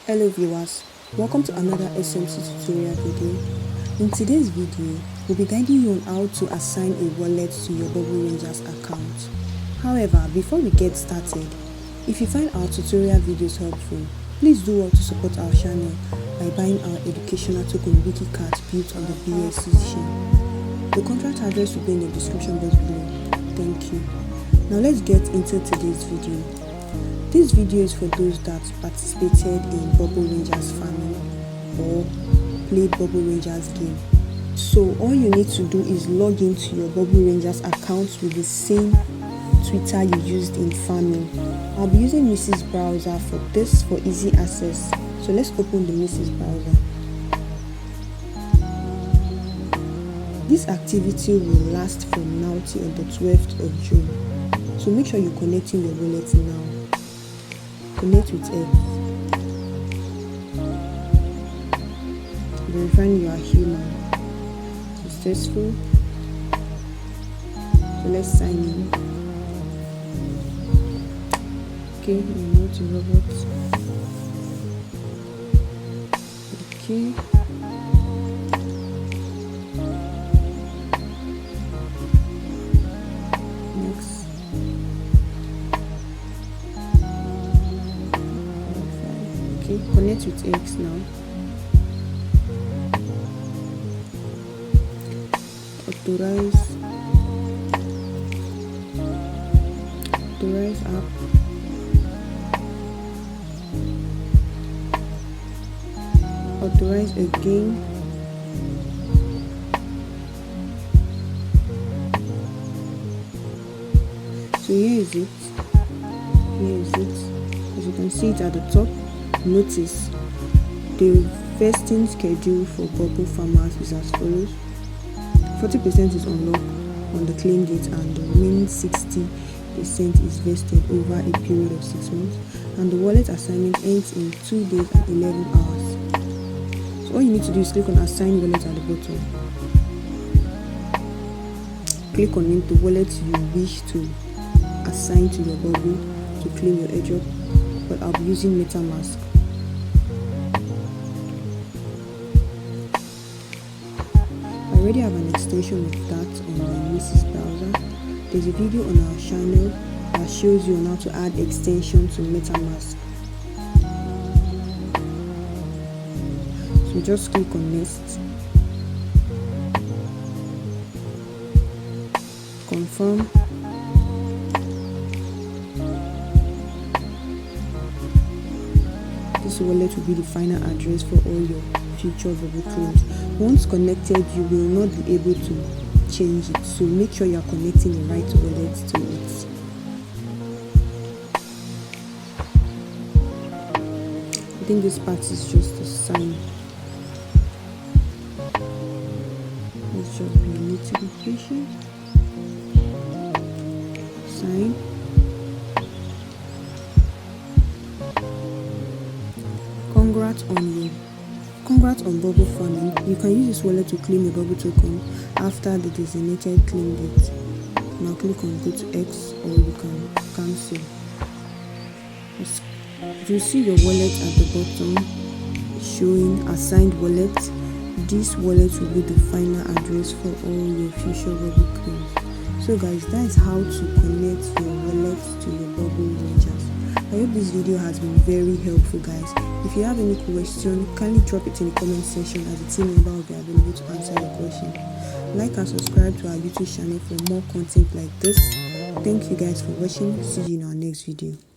Hello viewers, welcome to another SMC tutorial video. In today's video, we'll be guiding you on how to assign a wallet to your Bubble Rangers account. However, before we get started, if you find our tutorial videos helpful, please do well to support our channel by buying our educational token WikiCat built on the BSC chain. The contract address will be in the description box below. Thank you. Now let's get into today's video. This video is for those that participated in Bubble Rangers farming or played Bubble Rangers game. So all you need to do is log into your Bubble Rangers account with the same Twitter you used in farming. I'll be using Mrs. Browser for this for easy access. So let's open the Mrs. Browser. This activity will last from now till the 12th of June. So make sure you're connecting your wallet now. Connect with X. Verifying you are human. Successful. So let's sign in. Okay, we go to robots. Okay. Next. Okay, connect with X now. Authorize app. Authorize again. So here is it. As you can see it at the top. Notice the vesting schedule for Bubble farmers is as follows. 40% is unlocked on the claim date and the remaining 60% is vested over a period of 6 months, and the wallet assignment ends in 2 days and 11 hours. So all you need to do is click on assign wallet at the bottom. Click on the wallet you wish to assign to your Bubble to claim your airdrop, but I'll be using Metamask. I already have an extension of that on my Mrs. Browser. There's a video on our channel that shows you on how to add extension to Metamask. So just click on next. Confirm. This wallet will be the final address for all your future Bubble claims. Once connected, you will not be able to change it, so make sure you are connecting the right wallet to it. I think this part is just a sign. Let's just be a little bit patient. Sign. Congrats on Bubble farming. You can use this wallet to claim your Bubble token after the designated claim date. Now click on go to X, or you can cancel. You see your wallet at the bottom showing assigned wallet. This wallet will be the final address for all your future Bubble claims. So guys, that is how to connect your wallet to your Bubble Rangers. I hope this video has been very helpful, guys. If you have any question, kindly drop it in the comment section as the team member will be available to answer your question. Like and subscribe to our YouTube channel for more content like this. Thank you guys for watching. See you in our next video.